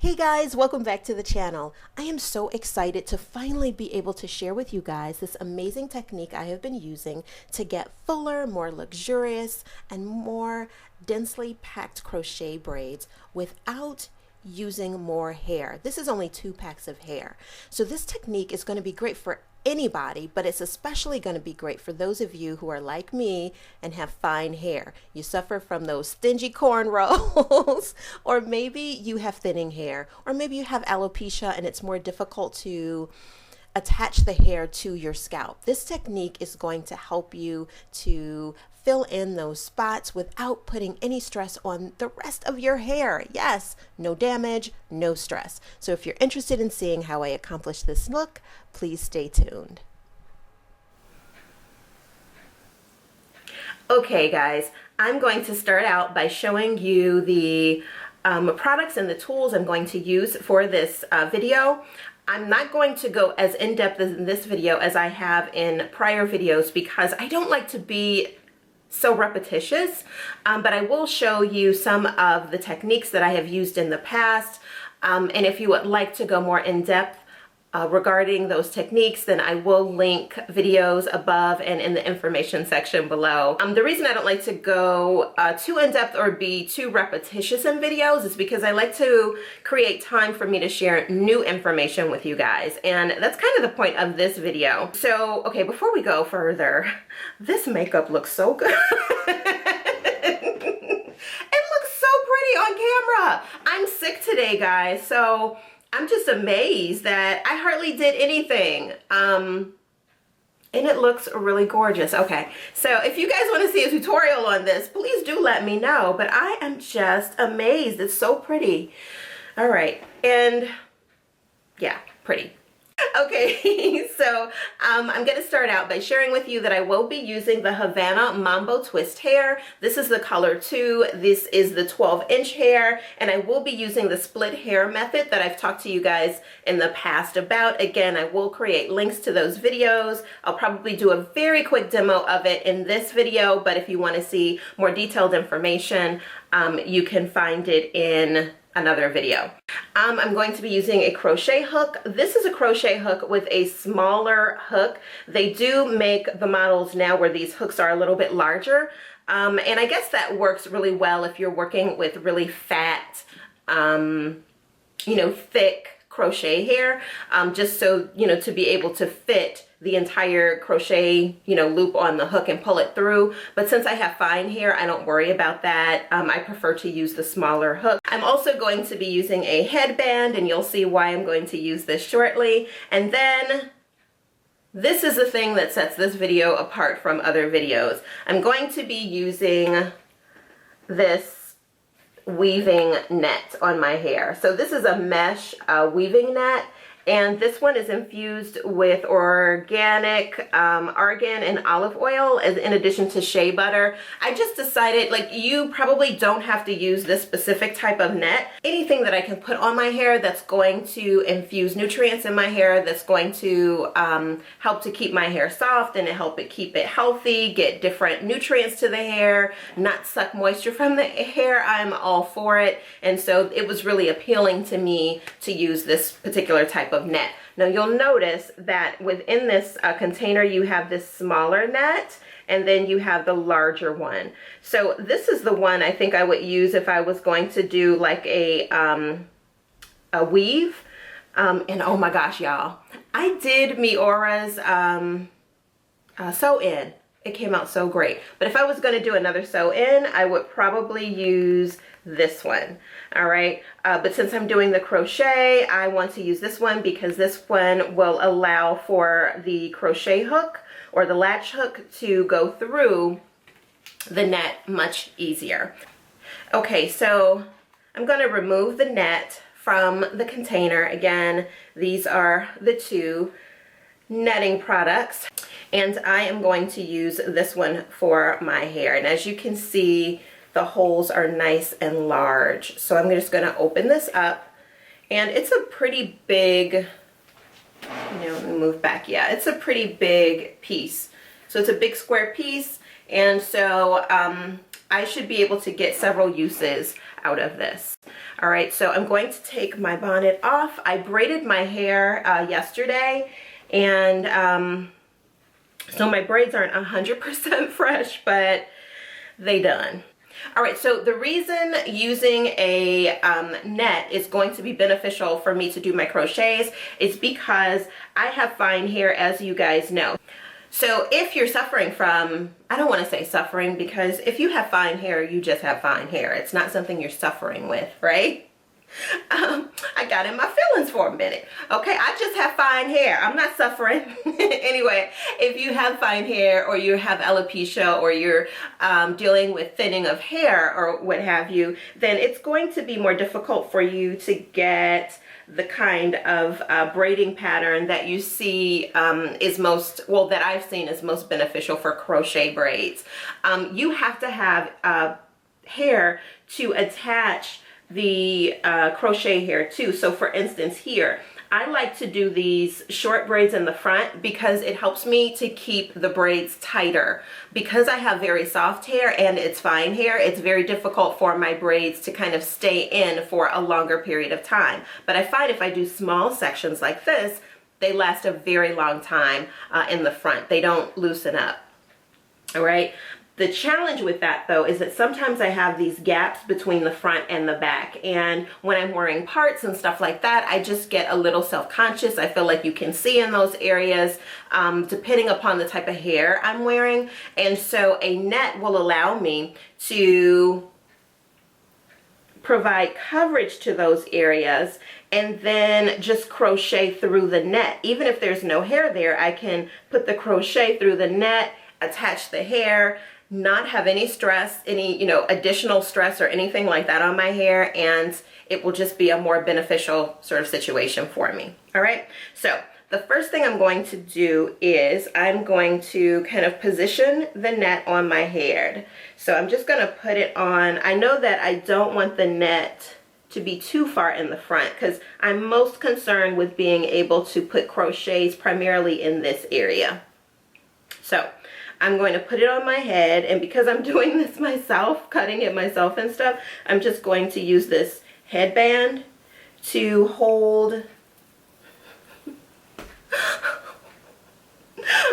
Hey guys, welcome back to the channel. I am so excited to finally be able to share with you guys this amazing technique I have been using to get fuller, more luxurious, and more densely packed crochet braids without using more hair. This is only 2 packs of hair. So this technique is going to be great for anybody, but it's especially going to be great for those of you who are like me and have fine hair. You suffer from those stingy cornrows, or maybe you have thinning hair, or maybe you have alopecia and it's more difficult to attach the hair to your scalp. This technique is going to help you to fill in those spots without putting any stress on the rest of your hair. Yes, no damage, no stress. So if you're interested in seeing how I accomplish this look, please stay tuned. Okay guys, I'm going to start out by showing you the products and the tools I'm going to use for this video. I'm not going to go as in-depth in this video as I have in prior videos because I don't like to be so repetitious, but I will show you some of the techniques that I have used in the past, and if you would like to go more in-depth regarding those techniques, then I will link videos above and in the information section below. The reason I don't like to go too in-depth or be too repetitious in videos is because I like to create time for me to share new information with you guys, and that's kind of the point of this video. So, okay, before we go further, this makeup looks so good. It looks so pretty on camera. I'm sick today, guys, so I'm just amazed that I hardly did anything. And it looks really gorgeous. Okay, so if you guys want to see a tutorial on this, please do let me know. But I am just amazed. It's so pretty. All right, and yeah, pretty. Okay, so I'm going to start out by sharing with you that I will be using the Havana Mambo twist hair. This is the color 2. This is the 12-inch hair, and I will be using the split hair method that I've talked to you guys in the past about. Again, I will create links to those videos. I'll probably do a very quick demo of it in this video, but if you want to see more detailed information, you can find it in another video. I'm going to be using a crochet hook. This is a crochet hook with a smaller hook. They do make the models now where these hooks are a little bit larger, and I guess that works really well if you're working with really fat, thick crochet hair, just so, to be able to fit the entire crochet, loop on the hook and pull it through. But since I have fine hair, I don't worry about that. I prefer to use the smaller hook. I'm also going to be using a headband, and you'll see why I'm going to use this shortly. And then this is the thing that sets this video apart from other videos. I'm going to be using this weaving net on my hair. So this is a mesh weaving net, and this one is infused with organic argan and olive oil in addition to shea butter. I just decided, like, you probably don't have to use this specific type of net. Anything that I can put on my hair that's going to infuse nutrients in my hair, that's going to help to keep my hair soft and help it keep it healthy, get different nutrients to the hair, not suck moisture from the hair, I'm all for it. And so it was really appealing to me to use this particular type of net. Now you'll notice that within this container you have this smaller net, and then you have the larger one. So this is the one I think I would use if I was going to do like a weave. And oh my gosh, y'all, I did Miora's sew-in. It came out so great. But if I was going to do another sew-in, I would probably use this one. All right, but since I'm doing the crochet, I want to use this one because this one will allow for the crochet hook or the latch hook to go through the net much easier. Okay, so I'm going to remove the net from the container. Again, these are the 2 netting products, and I am going to use this one for my hair. And as you can see, the holes are nice and large. So I'm just going to open this up, and it's a pretty big, let me move back. Yeah, it's a pretty big piece. So it's a big square piece, and so I should be able to get several uses out of this. All right, so I'm going to take my bonnet off. I braided my hair yesterday, and so my braids aren't 100% fresh, but they done. All right, so the reason using a net is going to be beneficial for me to do my crochets is because I have fine hair, as you guys know. So if you're suffering from, I don't want to say suffering, because if you have fine hair, you just have fine hair. It's not something you're suffering with, right? I got in my feelings for a minute. Okay, I just have fine hair. I'm not suffering. Anyway, if you have fine hair, or you have alopecia, or you're dealing with thinning of hair or what have you, then it's going to be more difficult for you to get the kind of braiding pattern that you see is most, well, that I've seen is most beneficial for crochet braids. You have to have hair to attach the crochet hair to. So for instance here, I like to do these short braids in the front because it helps me to keep the braids tighter. Because I have very soft hair and it's fine hair, it's very difficult for my braids to kind of stay in for a longer period of time. But I find if I do small sections like this, they last a very long time in the front. They don't loosen up. All right. The challenge with that though is that sometimes I have these gaps between the front and the back, and when I'm wearing parts and stuff like that, I just get a little self-conscious. I feel like you can see in those areas depending upon the type of hair I'm wearing, and so a net will allow me to provide coverage to those areas and then just crochet through the net. Even if there's no hair there, I can put the crochet through the net, attach the hair, not have any stress, any, additional stress or anything like that on my hair, and it will just be a more beneficial sort of situation for me. All right, so the first thing I'm going to do is I'm going to kind of position the net on my hair. So I'm just going to put it on. I know that I don't want the net to be too far in the front because I'm most concerned with being able to put crochets primarily in this area. So I'm going to put it on my head, and because I'm doing this myself, cutting it myself and stuff, I'm just going to use this headband to hold.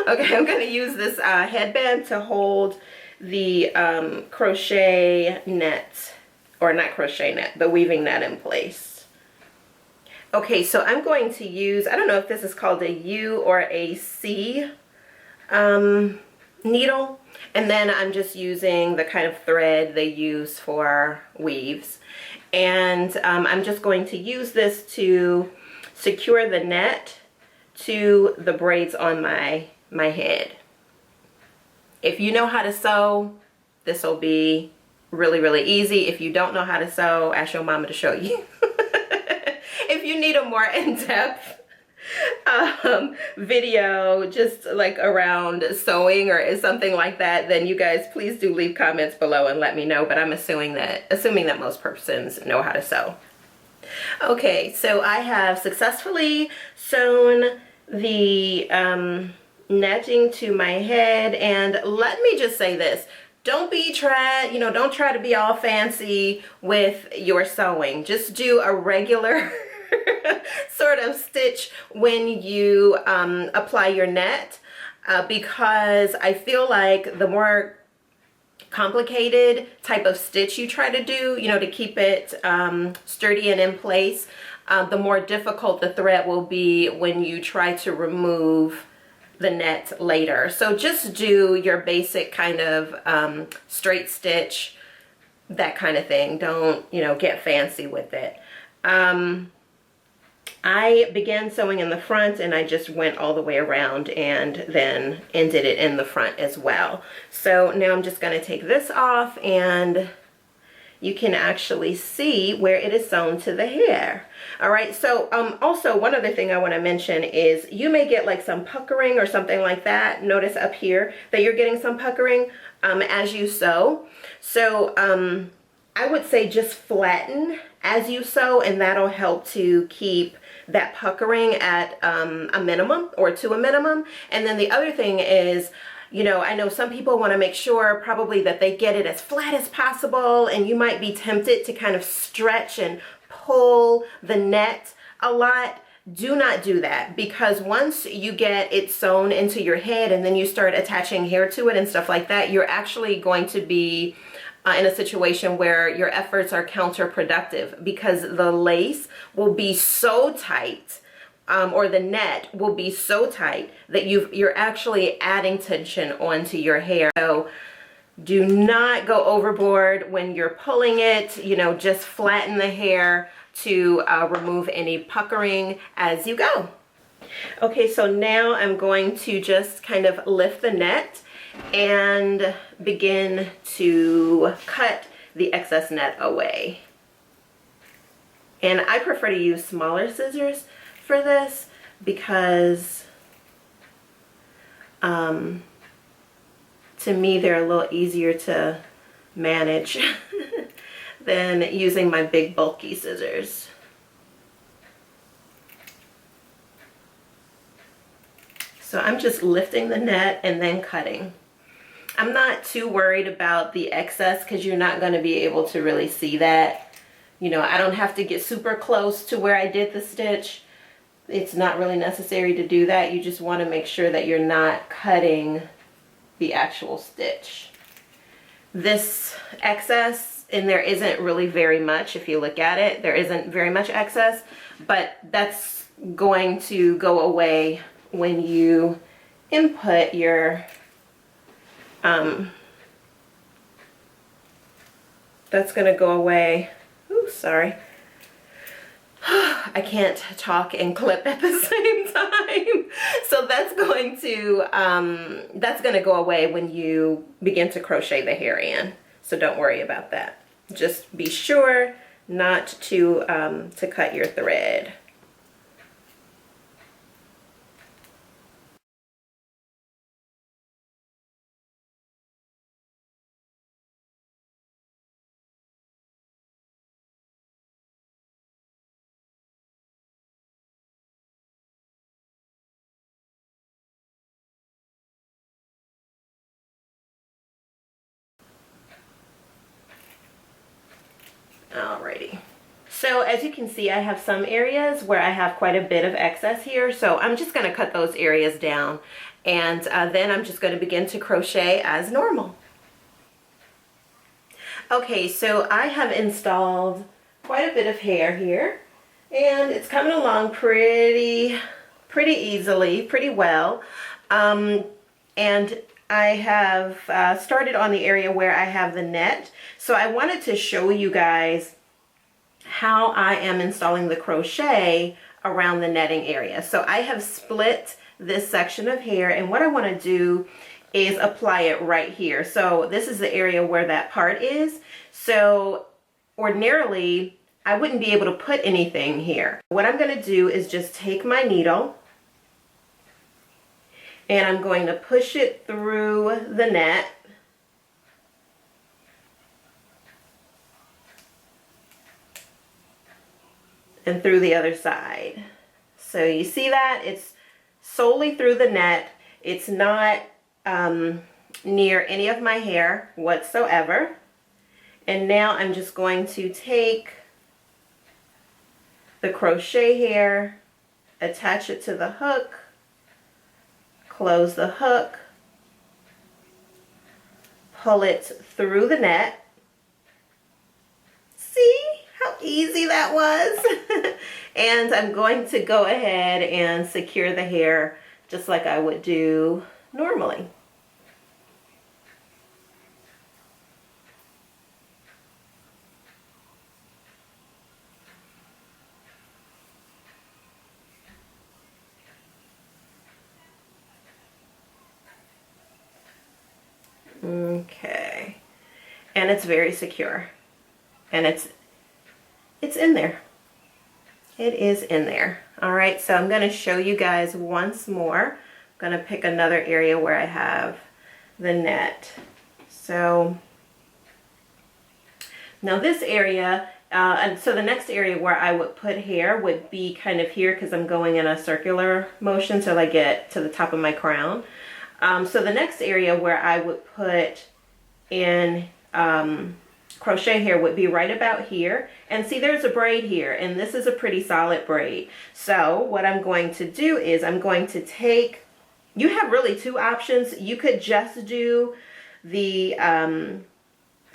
Okay, I'm going to use this headband to hold the crochet net, or not crochet net, the weaving net in place. Okay, so I'm going to use, I don't know if this is called a U or a C needle, and then I'm just using the kind of thread they use for weaves, and I'm just going to use this to secure the net to the braids on my head. If you know how to sew, this will be really easy. If you don't know how to sew, ask your mama to show you. If you need a more in-depth video just like around sewing or something like that, then you guys please do leave comments below and let me know, but I'm assuming that most persons know how to sew. Okay, so I have successfully sewn the netting to my head, and let me just say this, don't try to be all fancy with your sewing. Just do a regular sort of stitch when you apply your net, because I feel like the more complicated type of stitch you try to do, to keep it sturdy and in place, the more difficult the thread will be when you try to remove the net later. So just do your basic kind of straight stitch, that kind of thing. Don't, get fancy with it. I began sewing in the front, and I just went all the way around and then ended it in the front as well. So now I'm just going to take this off, and you can actually see where it is sewn to the hair. All right, so also one other thing I want to mention is you may get like some puckering or something like that. Notice up here that you're getting some puckering as you sew. So I would say just flatten as you sew, and that'll help to keep that puckering at a minimum, or to a minimum. And then the other thing is, You know, I know some people want to make sure probably that they get it as flat as possible, and you might be tempted to kind of stretch and pull the net a lot. Do not do that, because once you get it sewn into your head and then you start attaching hair to it and stuff like that, you're actually going to be in a situation where your efforts are counterproductive, because the lace will be so tight, or the net will be so tight that you're actually adding tension onto your hair. So do not go overboard when you're pulling it. You know, just flatten the hair to remove any puckering as you go. Okay, so now I'm going to just kind of lift the net and begin to cut the excess net away. And I prefer to use smaller scissors for this, because to me they're a little easier to manage than using my big bulky scissors. So I'm just lifting the net and then cutting. I'm not too worried about the excess, because you're not going to be able to really see that. You know, I don't have to get super close to where I did the stitch. It's not really necessary to do that. You just want to make sure that you're not cutting the actual stitch. This excess, and there isn't really very much, if you look at it, there isn't very much excess, but that's going to go away when you input your that's going to go away. Ooh, sorry. I can't talk and clip at the same time. So that's going to go away when you begin to crochet the hair in. So don't worry about that. Just be sure not to cut your thread. Alrighty. So as you can see, I have some areas where I have quite a bit of excess here. So I'm just going to cut those areas down, and then I'm just going to begin to crochet as normal. Okay, so I have installed quite a bit of hair here, and it's coming along pretty easily, pretty well. And I have started on the area where I have the net. So I wanted to show you guys how I am installing the crochet around the netting area. So I have split this section of hair, and what I want to do is apply it right here. So this is the area where that part is. So ordinarily I wouldn't be able to put anything here. What I'm going to do is just take my needle, and I'm going to push it through the net. And through the other side. So you see that? It's solely through the net. It's not near any of my hair whatsoever. And now I'm just going to take the crochet hair, attach it to the hook, close the hook, pull it through the net. See how easy that was? And I'm going to go ahead and secure the hair just like I would do normally. Okay, and it's very secure, and it's in there. It is in there. All right, so I'm going to show you guys once more. I'm going to pick another area where I have the net. So now this area, and so the next area where I would put hair would be kind of here, because I'm going in a circular motion till I get to the top of my crown. So the next area where I would put in crochet hair would be right about here. And see, there's a braid here, and this is a pretty solid braid. So what I'm going to do is I'm going to take, you have really two options. You could just do the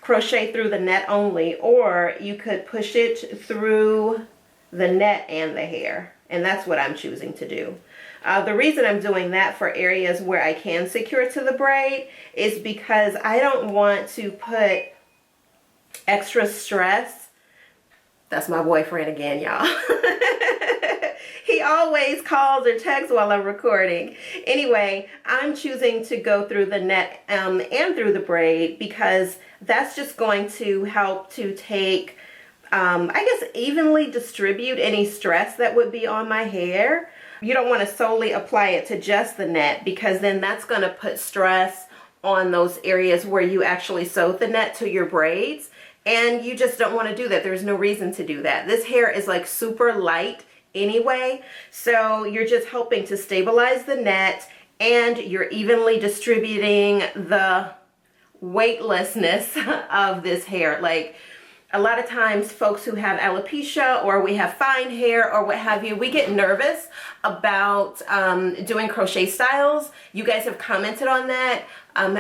crochet through the net only, or you could push it through the net and the hair. And that's what I'm choosing to do. The reason I'm doing that for areas where I can secure to the braid is because I don't want to put extra stress. That's my boyfriend again, y'all. He always calls or texts while I'm recording. Anyway, I'm choosing to go through the net and through the braid because that's just going to help to take, I guess, evenly distribute any stress that would be on my hair. You don't want to solely apply it to just the net because then that's going to put stress on those areas where you actually sewed the net to your braids. And you just don't want to do that. There's no reason to do that. This hair is like super light anyway. So you're just helping to stabilize the net and you're evenly distributing the weightlessness of this hair. Like a lot of times folks who have alopecia or we have fine hair or what have you, we get nervous about doing crochet styles. You guys have commented on that,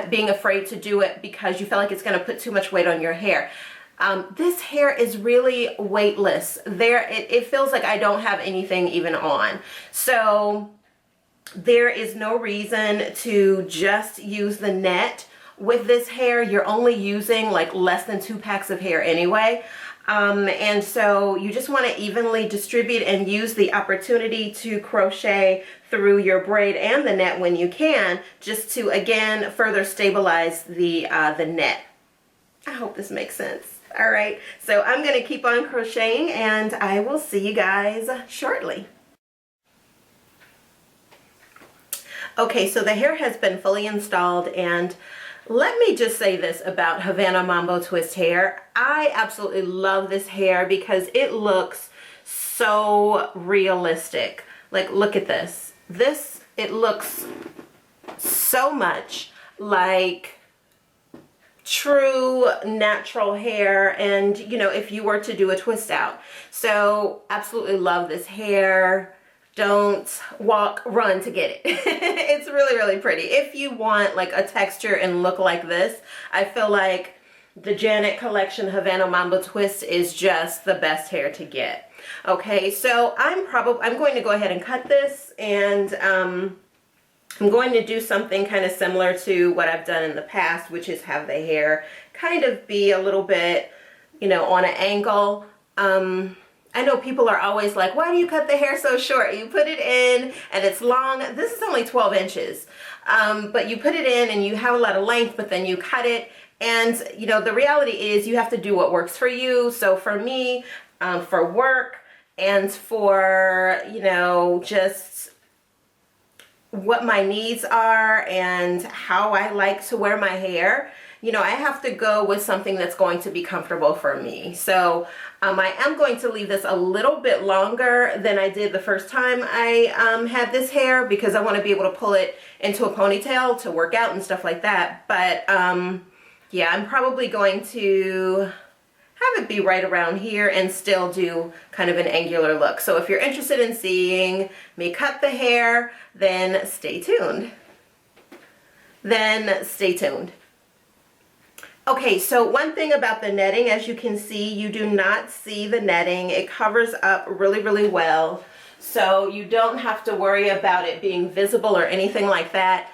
being afraid to do it because you feel like it's going to put too much weight on your hair. This hair is really weightless. It feels like I don't have anything even on. So there is no reason to just use the net with this hair. You're only using like less than 2 packs of hair anyway. And so you just want to evenly distribute and use the opportunity to crochet through your braid and the net when you can, just to again further stabilize the net. I hope this makes sense. All right, so I'm going to keep on crocheting and I will see you guys shortly. Okay, so the hair has been fully installed, and let me just say this about Havana Mambo twist hair. I absolutely love this hair because it looks so realistic. Like, look at this. It looks so much like true natural hair, and you know, if you were to do a twist out. So absolutely love this hair. Don't walk, run to get it. It's really, really pretty. If you want like a texture and look like this, I feel like the Janet collection Havana Mambo twist is just the best hair to get. Okay, so I'm going to go ahead and cut this, and I'm going to do something kind of similar to what I've done in the past, which is have the hair kind of be a little bit, you know, on an angle. I know people are always like, why do you cut the hair so short? You put it in and it's long. This is only 12 inches. But you put it in and you have a lot of length, but then you cut it. And, you know, the reality is you have to do what works for you. So for me, for work and for, you know, just what my needs are and how I like to wear my hair, you know, I have to go with something that's going to be comfortable for me. So I am going to leave this a little bit longer than I did the first time I had this hair, because I want to be able to pull it into a ponytail to work out and stuff like that. But yeah, I'm probably going to have it be right around here and still do kind of an angular look. So if you're interested in seeing me cut the hair, then stay tuned. Okay, so one thing about the netting, as you can see, you do not see the netting. It covers up really, really well. So you don't have to worry about it being visible or anything like that.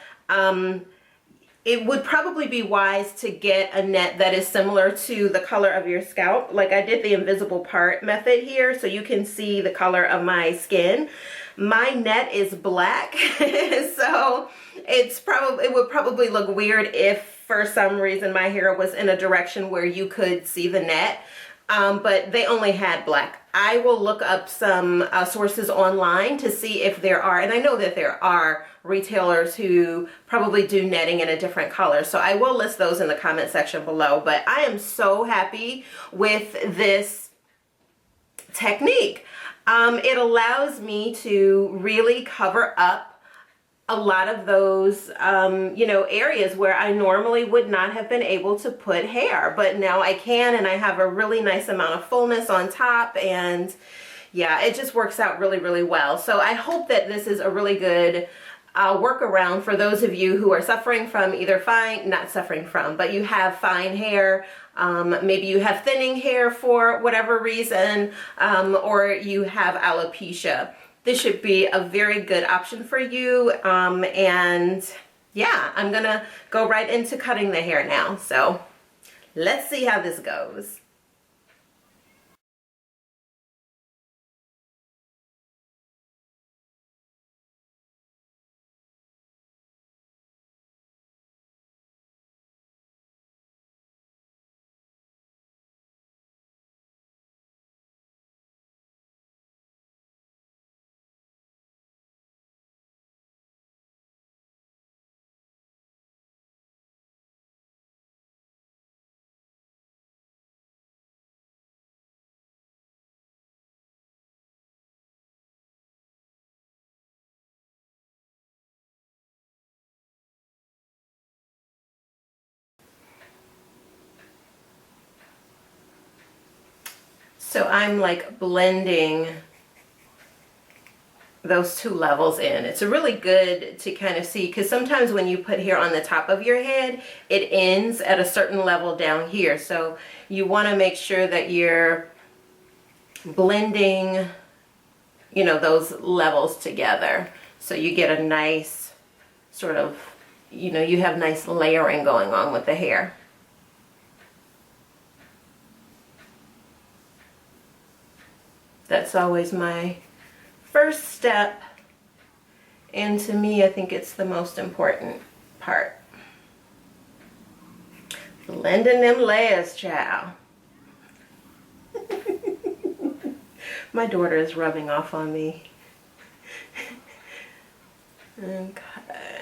It would probably be wise to get a net that is similar to the color of your scalp. Like I did the invisible part method here, so you can see the color of my skin. My net is black, so it would probably look weird if for some reason my hair was in a direction where you could see the net. But they only had black. I will look up some sources online to see if there are, and I know that there are retailers who probably do netting in a different color. So I will list those in the comment section below. But I am so happy with this technique. It allows me to really cover up a lot of those, you know, areas where I normally would not have been able to put hair, but now I can, and I have a really nice amount of fullness on top, and yeah, it just works out really, really well. So I hope that this is a really good workaround for those of you who are suffering from either not suffering from, but you have fine hair. Maybe you have thinning hair for whatever reason, or you have alopecia. This should be a very good option for you. And yeah, I'm gonna go right into cutting the hair now. So let's see how this goes. So I'm like blending those two levels in. It's really good to kind of see, because sometimes when you put hair on the top of your head, it ends at a certain level down here. So you want to make sure that you're blending, you know, those levels together. So you get a nice sort of, you know, you have nice layering going on with the hair. That's always my first step, and to me, I think it's the most important part. Blending them layers, child. My daughter is rubbing off on me. Okay.